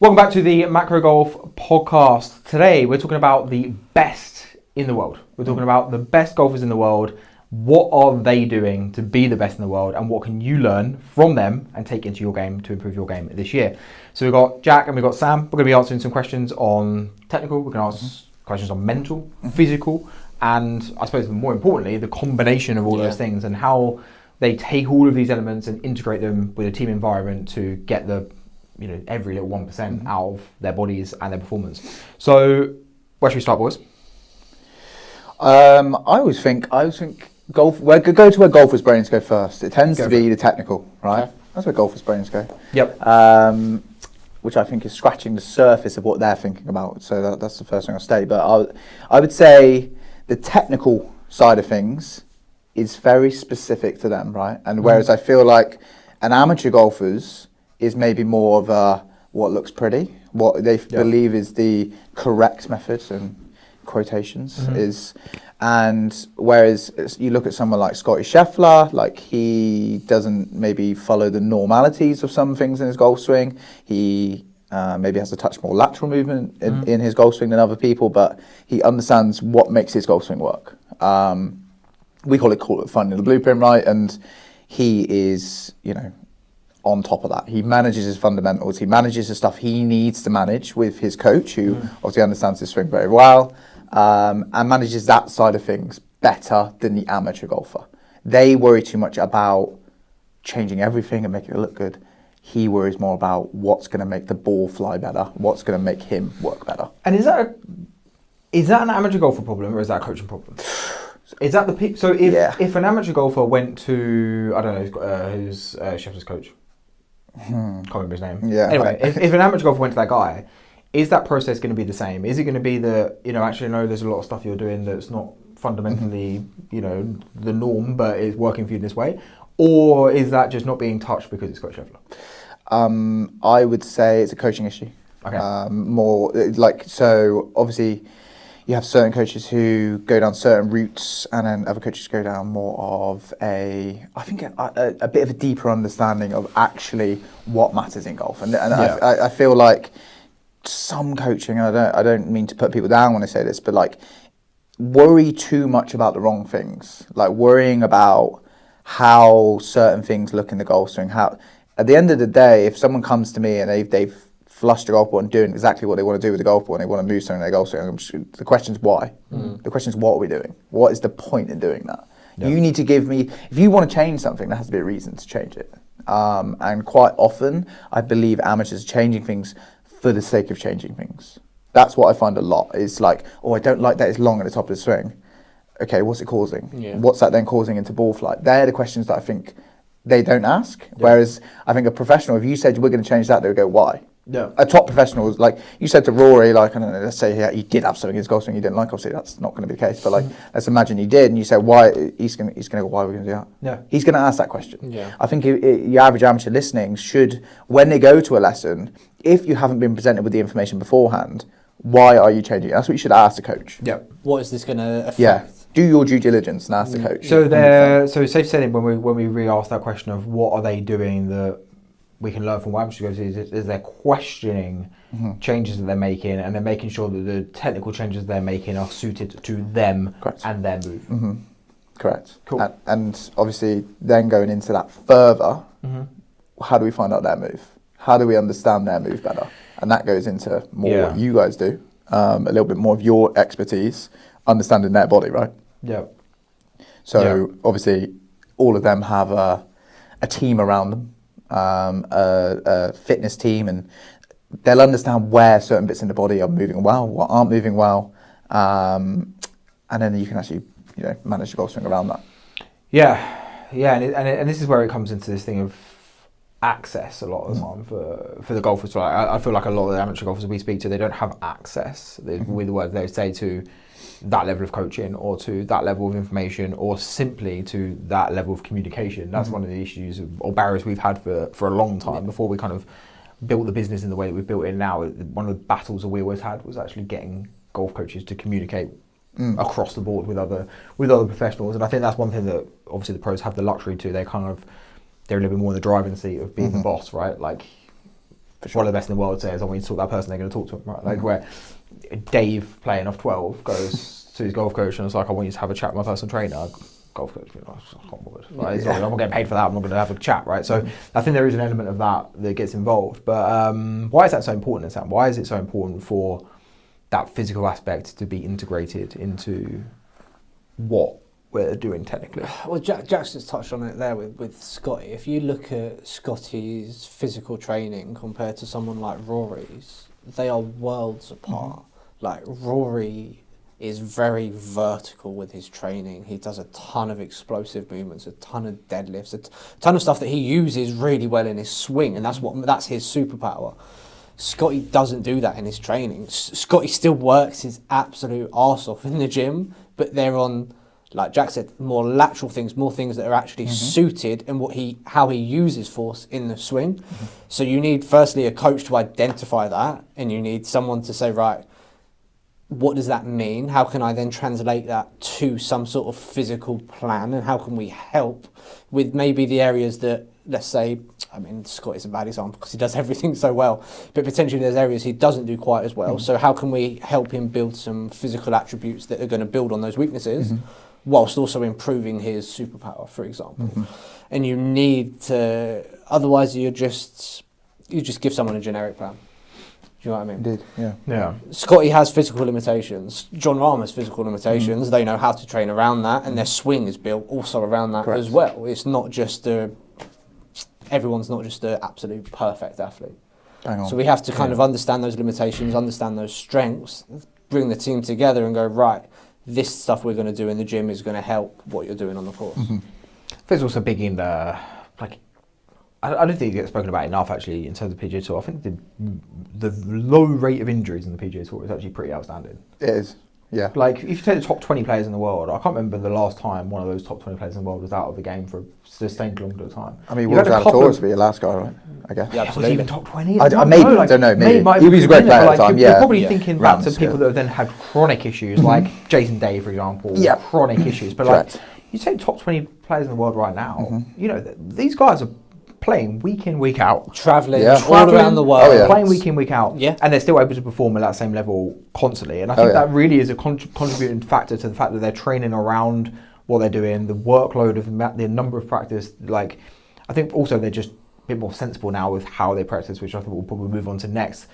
Welcome back to the Macro Golf podcast. Today we're talking about the best in the world. We're talking about the best golfers in the world. What are they doing to be the best in the world, and what can you learn from them and take into your game to improve your game this year? So we've got Jack and we've got Sam. We're going to be answering some questions on technical. We're going to ask questions on mental, physical, and I suppose more importantly, the combination of all those things and how they take all of these elements and integrate them with a team environment to get the every little 1% out of their bodies and their performance. So, where should we start, boys? I always think golf. Go to where golfers' brains go first. It tends to be the technical, right? Okay. That's where golfers' brains go. Yep. Which I think is scratching the surface of what they're thinking about. So that's the first thing I'll state. But I would say the technical side of things is very specific to them, right? And whereas I feel like an amateur golfer's is maybe more of a what looks pretty, what they believe is the correct method and quotations is, and whereas you look at someone like Scotty Scheffler, like he doesn't maybe follow the normalities of some things in his golf swing. He maybe has a touch more lateral movement in his golf swing than other people, but he understands what makes his golf swing work. We call it finding the blueprint, right? And he is, on top of that. He manages his fundamentals. He manages the stuff he needs to manage with his coach, who obviously understands his swing very well, and manages that side of things better than the amateur golfer. They worry too much about changing everything and making it look good. He worries more about what's going to make the ball fly better, what's going to make him work better. And is that an amateur golfer problem, or is that a coaching problem? Is that if an amateur golfer went to, I don't know, who's Scheffler's coach? Can't remember his name. Yeah. Anyway, if an amateur golfer went to that guy, is that process going to be the same? Is it going to be actually no, there's a lot of stuff you're doing that's not fundamentally, the norm, but it's working for you this way? Or is that just not being touched because it's Scott Scheffler? I would say it's a coaching issue. Okay. More like, so obviously you have certain coaches who go down certain routes, and then other coaches go down more of a bit of a deeper understanding of actually what matters in golf. And I feel like some coaching, and I don't mean to put people down when I say this, but like worry too much about the wrong things, like worrying about how certain things look in the golf swing. How at the end of the day, if someone comes to me and they've flushed a golf ball and doing exactly what they want to do with the golf ball and they want to move something in their golf swing, the question is why? The question is, what are we doing? What is the point in doing that? Yep. You need to give me, if you want to change something, there has to be a reason to change it. And quite often, I believe amateurs are changing things for the sake of changing things. That's what I find a lot. It's like, I don't like that it's long at the top of the swing. Okay, what's it causing? Yeah. What's that then causing into ball flight? They're the questions that I think they don't ask. Yeah. Whereas I think a professional, if you said we're going to change that, they would go, why? Yeah. A top professional, like you said to Rory, like, I don't know, let's say he did have something in his golf swing he didn't like. Obviously, that's not going to be the case. But like, let's imagine he did, and you say, why? He's going to go, why are we going to do that? Yeah. He's going to ask that question. Yeah. I think your average amateur listening should, when they go to a lesson, if you haven't been presented with the information beforehand, why are you changing it? That's what you should ask the coach. Yeah. What is this going to affect? Yeah. Do your due diligence and ask the coach. So it's safe to say that when we re-ask that question of what are they doing that we can learn from what amateurs go to, is they're questioning changes that they're making, and they're making sure that the technical changes they're making are suited to them and their move. Correct. Cool. And obviously then going into that further, how do we find out their move? How do we understand their move better? And that goes into more what you guys do, a little bit more of your expertise, understanding their body, right? Yeah. So obviously all of them have a team around them, a fitness team, and they'll understand where certain bits in the body are moving well, what aren't moving well, and then you can actually manage the golf swing around that. And this is where it comes into this thing of access a lot of the time for the golfers. I feel like a lot of the amateur golfers we speak to, they don't have access with the words they say to that level of coaching or to that level of information or simply to that level of communication. That's one of the issues or barriers we've had for a long time before we kind of built the business in the way that we've built it now. One of the battles that we always had was actually getting golf coaches to communicate across the board with other professionals. And I think that's one thing that obviously the pros have the luxury to. They're a little bit more in the driving seat of being the boss, right? Like one of the best in the world says, I want you to talk to that person, they're going to talk to him, right? Like where Dave playing off 12 goes to his golf coach and it's like, I want you to have a chat with my personal trainer. Golf coach, I can't bother. Like, I'm not getting paid for that, I'm not going to have a chat, right? So I think there is an element of that gets involved. But why is that so important, Sam? Why is it so important for that physical aspect to be integrated into what we're doing technically? Well, Jack's just touched on it there with Scotty. If you look at Scotty's physical training compared to someone like Rory's, they are worlds apart. Like Rory is very vertical with his training. He does a ton of explosive movements, a ton of deadlifts, a ton of stuff that he uses really well in his swing, and that's his superpower. Scotty doesn't do that in his training. Scotty still works his absolute arse off in the gym, but they're on, like Jack said, more lateral things, more things that are actually suited and how he uses force in the swing. So you need firstly a coach to identify that, and you need someone to say, right, what does that mean? How can I then translate that to some sort of physical plan, and how can we help with maybe the areas that, let's say, I mean, Scott is a bad example because he does everything so well, but potentially there's areas he doesn't do quite as well. So how can we help him build some physical attributes that are going to build on those weaknesses whilst also improving his superpower, for example? And you need to, otherwise you just give someone a generic plan. Do you know what I mean? Indeed, Yeah. Scotty has physical limitations. John Rahm has physical limitations. They know how to train around that, and their swing is built also around that as well. It's not just everyone's not just an absolute perfect athlete. Bang on. So we have to kind of understand those limitations, understand those strengths, bring the team together and go, right, this stuff we're going to do in the gym is going to help what you're doing on the course. There's also big in the, like, I don't think it gets spoken about enough actually in terms of PGA Tour. I think the low rate of injuries in the PGA Tour is actually pretty outstanding. It is, yeah. Like, if you take the top 20 players in the world, I can't remember the last time one of those top 20 players in the world was out of the game for a sustained long period of time. I mean, he was out of tours for your last guy, right? I guess. Yeah, Was he even top 20? I don't know, maybe. Might He was a great player at the time, You're yeah. probably thinking back to people yeah. that have then had chronic issues, like Jason Day, for example, chronic issues. But like, you take top 20 players in the world right now, you know, these guys are playing week in, week out. Travelling all around the world. Playing week in, week out. Yeah. And they're still able to perform at that same level constantly. And I think that really is a contributing factor to the fact that they're training around what they're doing, the workload of the number of practice. Like, I think also they're just a bit more sensible now with how they practice, which I think we'll probably move on to next.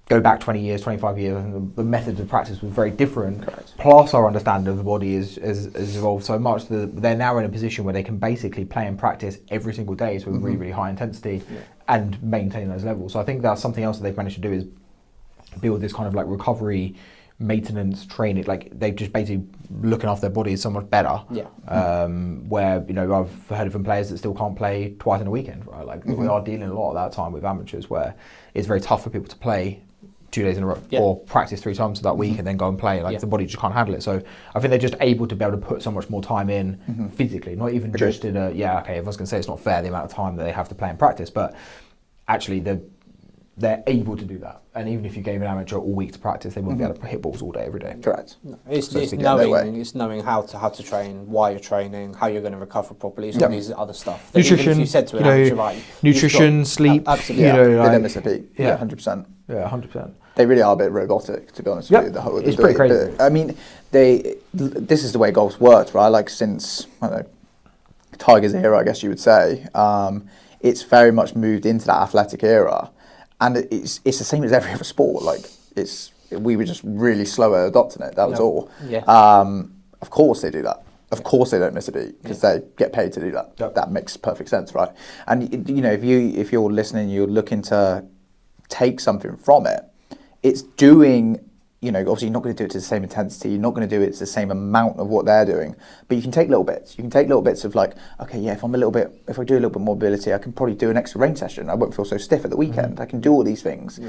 Go back 20 years, 25 years, and the methods of practice was very different. Correct. Plus, our understanding of the body is evolved so much that they're now in a position where they can basically play and practice every single day with really, really high intensity and maintain those levels. So I think that's something else that they've managed to do is build this kind of like recovery, maintenance, training. Like, they've just basically looking after their bodies so much better. Yeah. Where, you know, I've heard of some players that still can't play twice in a weekend, right? Like, we are dealing a lot of that time with amateurs where it's very tough for people to play 2 days in a row or practice 3 times that week and then go and play. Like, the body just can't handle it. So I think they're just able to be able to put so much more time in physically, not even just in a, everyone's going to say it's not fair the amount of time that they have to play and practice, but actually they're able to do that. And even if you gave an amateur all week to practice, they wouldn't be able to hit balls all day, every day. Correct. No, it's knowing how to train, why you're training, how you're going to recover properly, all these other stuff. Nutrition, if you said to an amateur, right, nutrition, sleep, absolutely. Yeah, you know, they don't miss a beat. Yeah, 100%. Yeah, 100%. They really are a bit robotic, to be honest with you. The whole it's pretty crazy. But, I mean, this is the way golf's worked, right? Like, since, I don't know, Tiger's era, I guess you would say, it's very much moved into that athletic era. And it's the same as every other sport. Like, we were just really slow at adopting it. That was all. Yeah. Of course they do that. Of course they don't miss a beat because they get paid to do that. Yep. That makes perfect sense, right? And you know, if you're listening, you're looking to take something from it. It's doing. You know, obviously you're not going to do it to the same intensity. You're not going to do it to the same amount of what they're doing. But you can take little bits. You can take little bits of like, okay, yeah, if I do a little bit more mobility, I can probably do an extra range session. I won't feel so stiff at the weekend. I can do all these things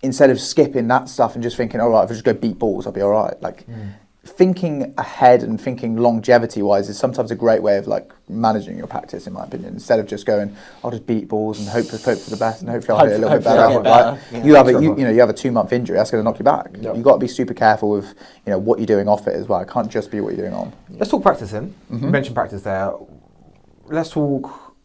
instead of skipping that stuff and just thinking, all right, if I just go beat balls, I'll be all right. Like, thinking ahead and thinking longevity-wise is sometimes a great way of like managing your practice, in my opinion. Instead of just going, I'll just beat balls and hope for the best and hopefully I'll hit a little bit better. Right? Yeah. You have a 2-month injury, that's going to knock you back. Yep. You've got to be super careful with what you're doing off it as well. It can't just be what you're doing on. Let's talk practice then. You mentioned practice there. Let's talk.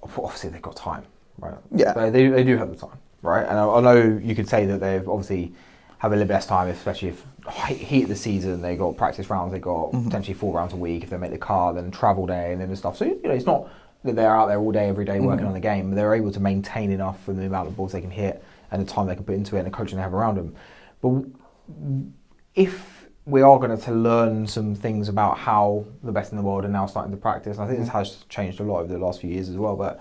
Obviously, they've got time, right? Yeah, they do have the time. right? And I know you could say that they've obviously have a little bit less time, especially if heat of the season, they got practice rounds, they got potentially 4 rounds a week if they make the car, then travel day and then the stuff. So it's not that they're out there all day, every day working on the game. They're able to maintain enough for the amount of balls they can hit and the time they can put into it and the coaching they have around them. But if we are going to learn some things about how the best in the world are now starting to practice, I think this has changed a lot over the last few years as well, but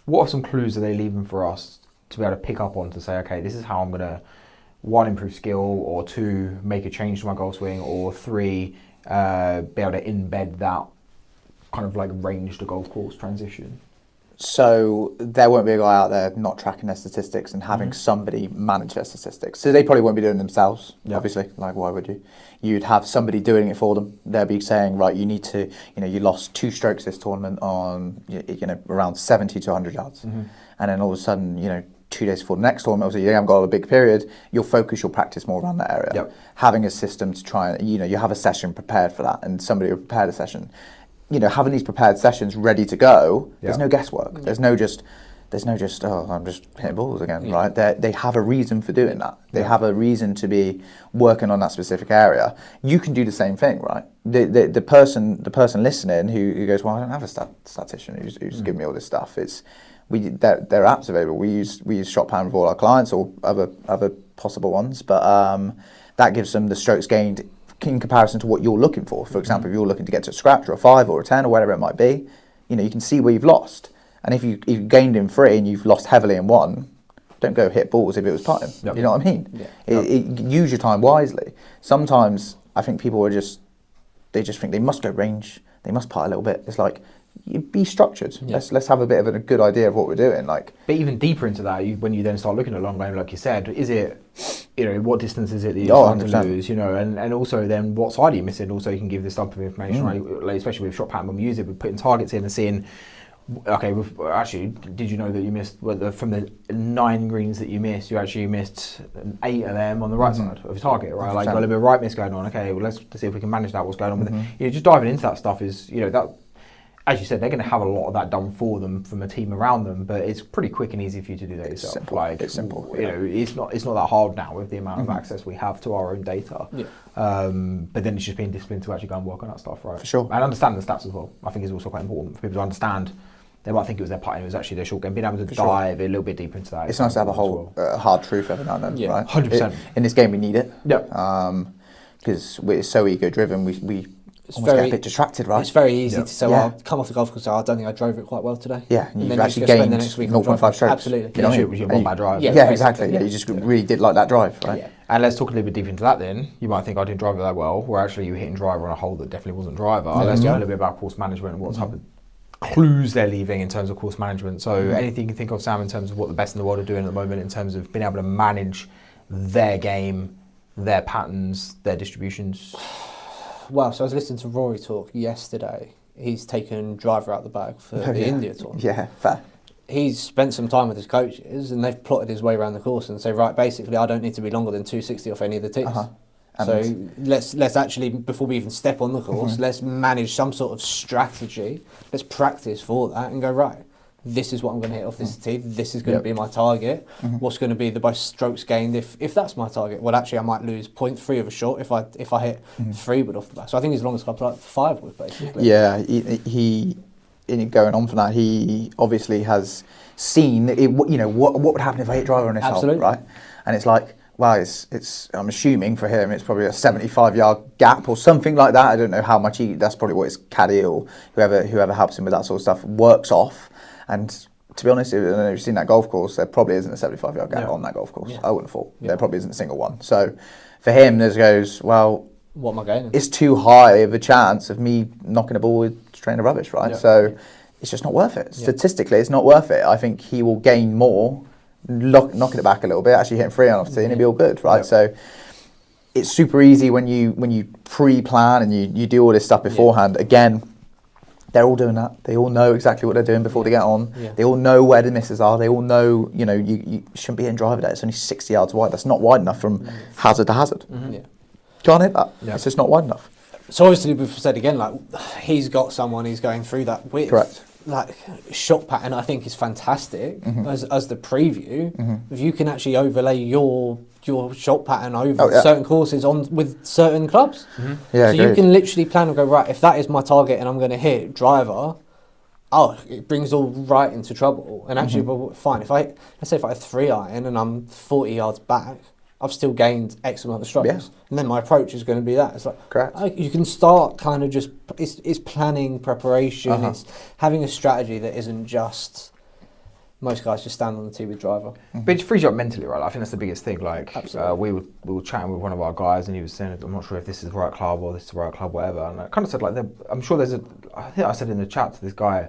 what are some clues are they leaving for us to be able to pick up on to say, okay, this is how I'm going to, 1, improve skill, or 2, make a change to my golf swing, or 3, be able to embed that kind of like range to golf course transition? So there won't be a guy out there not tracking their statistics and having somebody manage their statistics. So they probably won't be doing it themselves, obviously. Like, why would you? You'd have somebody doing it for them. They'll be saying, right, you need to, you lost 2 strokes this tournament on, around 70 to 100 yards. And then all of a sudden, 2 days before the next tournament, obviously you haven't got a big period, you'll focus your practice more around that area. Having a system to try and, you have a session prepared for that, and somebody will prepare the session. Having these prepared sessions ready to go, there's no guesswork. There's no just, oh, I'm just hitting balls again, right? They have a reason for doing that. They have a reason to be working on that specific area. You can do the same thing, right? The person listening who goes, well, I don't have a statistician who's giving me all this stuff. Their apps available. We use Shot Plan with all our clients, or other possible ones, but that gives them the strokes gained in comparison to what you're looking for. For example, if you're looking to get to a scratch or a 5 or a 10 or whatever it might be, you can see where you've lost. And if you've gained in 3 and you've lost heavily in 1, don't go hit balls if it was putting. You know what I mean? Use your time wisely. Sometimes I think people they just think they must go range, they must putt a little bit. It's like, you be structured. Let's have a bit of a good idea of what we're doing. But even deeper into that, when you then start looking at long game, like you said, is it, what distance is it that you're trying to lose, and also then what side are you missing? Also, you can give this type of information, right? Like, especially with Shot Pattern, when we use it, we're putting targets in and seeing, okay, actually, did you know that you missed, from the 9 greens that you missed, you actually missed 8 of them on the right side of your target, right? 100%. Like, got a little bit of right miss going on. Okay, well, let's see if we can manage that. What's going on with it? Just diving into that stuff is, that. As you said, they're going to have a lot of that done for them from a team around them, but it's pretty quick and easy for you to do that yourself. It's simple. It's not that hard now with the amount of access we have to our own data. But then it's just being disciplined to actually go and work on that stuff, right? For sure. And understanding the stats as well, I think is also quite important for people to understand. They might think it was their putting, it was actually their short game. Being able to dive a little bit deeper into that. It's nice to have a whole hard truth every now and then, right? 100%. In this game, we need it. Because we're so ego driven, we almost get a bit distracted, right? It's very easy to say, well, I'll come off the golf course and say, I don't think I drove it quite well today. And you've actually gained the next week 0.5 strokes. Absolutely. You know, it was your one bad drive. Yeah, exactly. You just really did like that drive, right? And let's talk a little bit deeper into that then. You might think I didn't drive it that well, where actually you were hitting driver on a hole that definitely wasn't driver. Let's talk a little bit about course management and what type of clues they're leaving in terms of course management. So anything you can think of, Sam, in terms of what the best in the world are doing at the moment in terms of being able to manage their game, their patterns, their distributions? Well, so I was listening to Rory talk yesterday. He's taken driver out the bag for the India tour. Yeah, fair. He's spent some time with his coaches and they've plotted his way around the course and say, right, basically I don't need to be longer than 260 off any of the tees. So let's actually, before we even step on the course, let's manage some sort of strategy. Let's practice for that and go, right, this is what I'm going to hit off this tee. This is going to be my target. What's going to be the most strokes gained if that's my target? Well, actually, I might lose 0.3 of a shot if I hit 3 wood off the back. So I think as long as I put 5 wood, basically. Yeah, he in going on for that, he obviously has seen it, what would happen if I hit driver on this hole, right? And it's like, wow, it's I'm assuming for him it's probably a 75-yard gap or something like that. I don't know how much that's probably what his caddy or whoever helps him with that sort of stuff works off. And to be honest, if you've seen that golf course, there probably isn't a 75-yard gap on that golf course. I wouldn't have thought. There probably isn't a single one. So for him, there goes, well, what am I gaining? It's too high of a chance of me knocking a ball with a train of rubbish, right? So it's just not worth it. Statistically, it's not worth it. I think he will gain more knocking it back a little bit, actually hitting 3 on off tee, and it'll be all good, right? So it's super easy when you pre-plan and you do all this stuff beforehand. Again, they're all doing that. They all know exactly what they're doing before they get on. They all know where the misses are. They all know, you shouldn't be in driver there. It's only 60 yards wide. That's not wide enough from hazard to hazard. Can't hit that. It's just not wide enough. So obviously we've said again, like, he's got someone he's going through that with. Correct. like shot pattern, I think is fantastic as the preview. If you can actually overlay your shot pattern over certain courses on with certain clubs, Yeah, so you can literally plan and go, right, if that is my target and I'm going to hit driver, it brings all right into trouble. And actually, well, fine, let's say if I have 3-iron and I'm 40 yards back, I've still gained X amount of strokes. Yeah. And then my approach is going to be that. It's like, Correct. you can start kind of just, it's planning, preparation, it's having a strategy that isn't just, most guys just stand on the tee with driver. But it frees you up mentally, right? I think that's the biggest thing. Like, Absolutely. we were chatting with one of our guys, and he was saying, "I'm not sure if this is the right club or this is the right club, whatever." And I kind of said, like, I'm sure I think I said in the chat to this guy,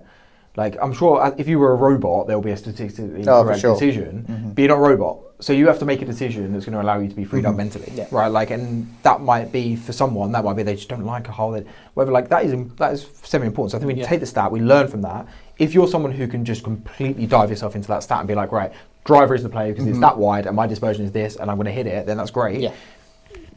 like, I'm sure if you were a robot, there will be a statistically correct decision, but you're not a robot. So you have to make a decision that's going to allow you to be freed up mentally, right? Like, and that might be for someone, that might be they just don't like a hole, whatever. Like, that is semi-important. So I think we take the stat, we learn from that. If you're someone who can just completely dive yourself into that stat and be like, right, driver is the play because it's that wide and my dispersion is this and I'm going to hit it, then that's great. Yeah.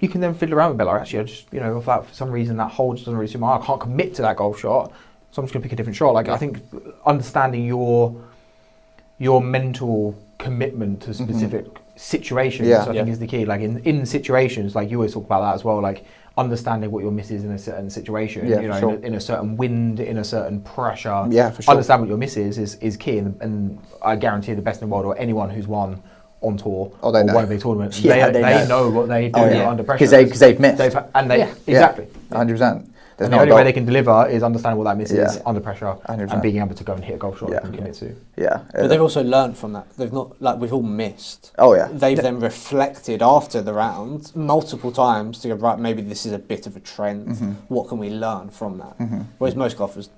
You can then fiddle around with it, like, actually, I just, if that, for some reason that hole just doesn't really suit my eye, I can't commit to that golf shot, so I'm just going to pick a different shot. Like, I think understanding your mental commitment to specific situations, I think is the key. Like in situations, like you always talk about that as well, like understanding what your miss is in a certain situation, in a certain wind, in a certain pressure. Yeah, for sure. Understand what your miss is key, and I guarantee the best in the world, or anyone who's won on tour or they know. one of these tournaments, Yeah, they know what they do under pressure. Because they've missed. Exactly. 100%. And the only way they can deliver is understanding what that miss is under pressure 100%. and being able to go and hit a golf shot they can commit to. Yeah. But they've also learned from that. They've not, like, we've all missed. Oh, yeah. They've then reflected after the round multiple times to go, right, maybe this is a bit of a trend. What can we learn from that? Whereas most golfers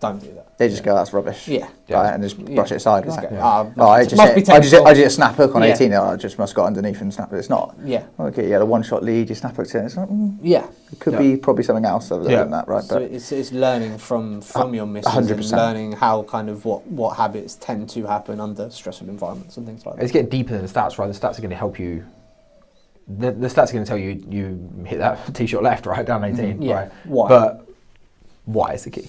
don't do that. They just go, that's rubbish. Yeah. Right, and just brush it aside. Right? I just hit a snap hook on 18. I just must got underneath and snap it. It's not. Yeah. Okay, you had a one-shot lead, you snap hooked it. It's like, it could be probably something else other than that, right? So it's learning from your misses 100%. and learning how kind of what habits tend to happen under stressful environments and things like that. It's getting deeper than the stats, right? The stats are going to help you. The stats are going to tell you hit that tee shot left, right, down 18, right? Why? But why is the key?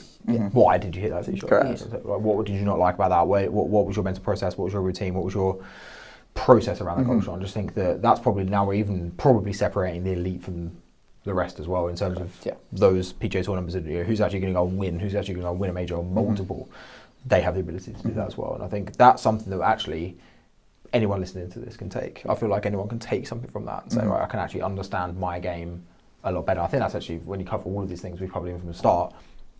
Why did you hit that tee shot? Correct. What did you not like about that? What was your mental process? What was your routine? What was your process around that golf shot? I just think that's probably, now we're even probably separating the elite from the rest as well in terms of those PGA Tour numbers. Who's actually going to go and win? Who's actually going to win a major or multiple? They have the ability to do that as well, and I think that's something that actually anyone listening to this can take. I feel like anyone can take something from that and say, right, I can actually understand my game a lot better. I think that's actually, when you cover all of these things we've covered even from the start,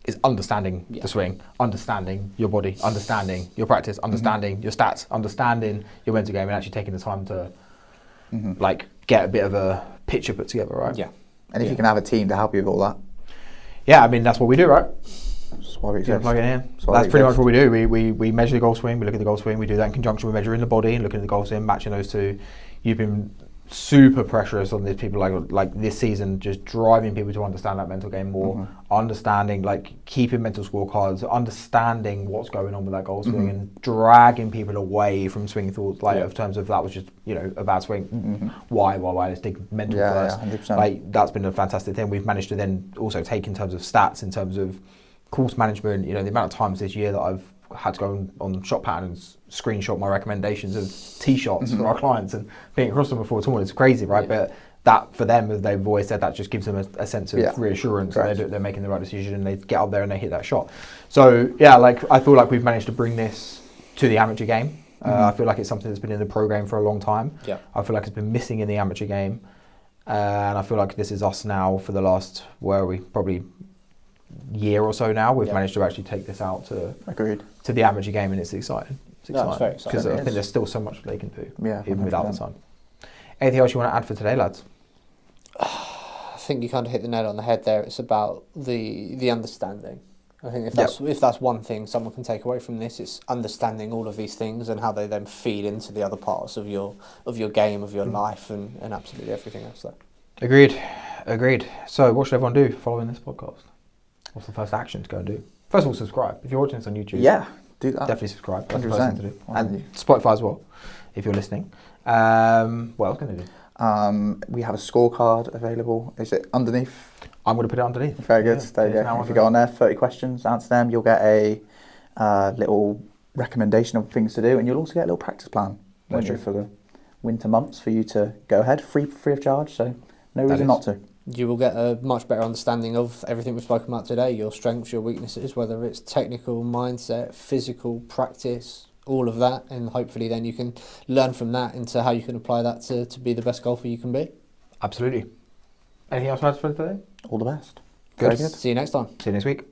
is understanding the swing, understanding your body, understanding your practice, understanding your stats, understanding your mental game, and actually taking the time to like get a bit of a picture put together, right? Yeah. And if you can have a team to help you with all that. Yeah, I mean, that's what we do, right? That's why we exist. Plug it in. That's pretty much what we do. We measure the golf swing, we look at the golf swing, we do that in conjunction with measuring the body and looking at the golf swing, matching those two. You've been super pressurous on these people, like this season, just driving people to understand that mental game more, understanding, like keeping mental scorecards, understanding what's going on with that golf swing, and dragging people away from swing thoughts, like in terms of that was just a bad swing. Why? Let's dig mental first. 100%. Like that's been a fantastic thing. We've managed to then also take in terms of stats, in terms of course management. The amount of times this year that I've had to go on shot pattern and screenshot my recommendations of tee shots for our clients and being across them before a tournament is crazy, right? But that for them, as they've always said, that just gives them a sense of reassurance. They're making the right decision and they get up there and they hit that shot. So like I feel like we've managed to bring this to the amateur game. I feel like it's something that's been in the pro game for a long time. I feel like it's been missing in the amateur game, and I feel like this is us now for the last, where are we, probably year or so now, we've managed to actually take this out to the amateur game, and it's exciting. It's exciting because I think there's still so much they can do, even without the time. Anything else you want to add for today, lads? I think you kind of hit the nail on the head there. It's about the understanding. I think if that's one thing someone can take away from this, it's understanding all of these things and how they then feed into the other parts of your game, of your life, and absolutely everything else there. Agreed. So what should everyone do following this podcast? What's the first action to go and do? First of all, subscribe. If you're watching this on YouTube, do that. Definitely subscribe. That's 100%. the first thing to do. And Spotify as well, if you're listening. What else can I do? We have a scorecard available. Is it underneath? I'm going to put it underneath. Very good. There you go. If you go on there, 30 questions, answer them, you'll get a little recommendation of things to do, and you'll also get a little practice plan, won't you, for the winter months for you to go ahead free of charge. So no reason not to. You will get a much better understanding of everything we've spoken about today, your strengths, your weaknesses, whether it's technical, mindset, physical, practice, all of that, and hopefully then you can learn from that into how you can apply that to be the best golfer you can be. Absolutely. Anything else to add for today? All the best. Good. Very good. See you next time. See you next week.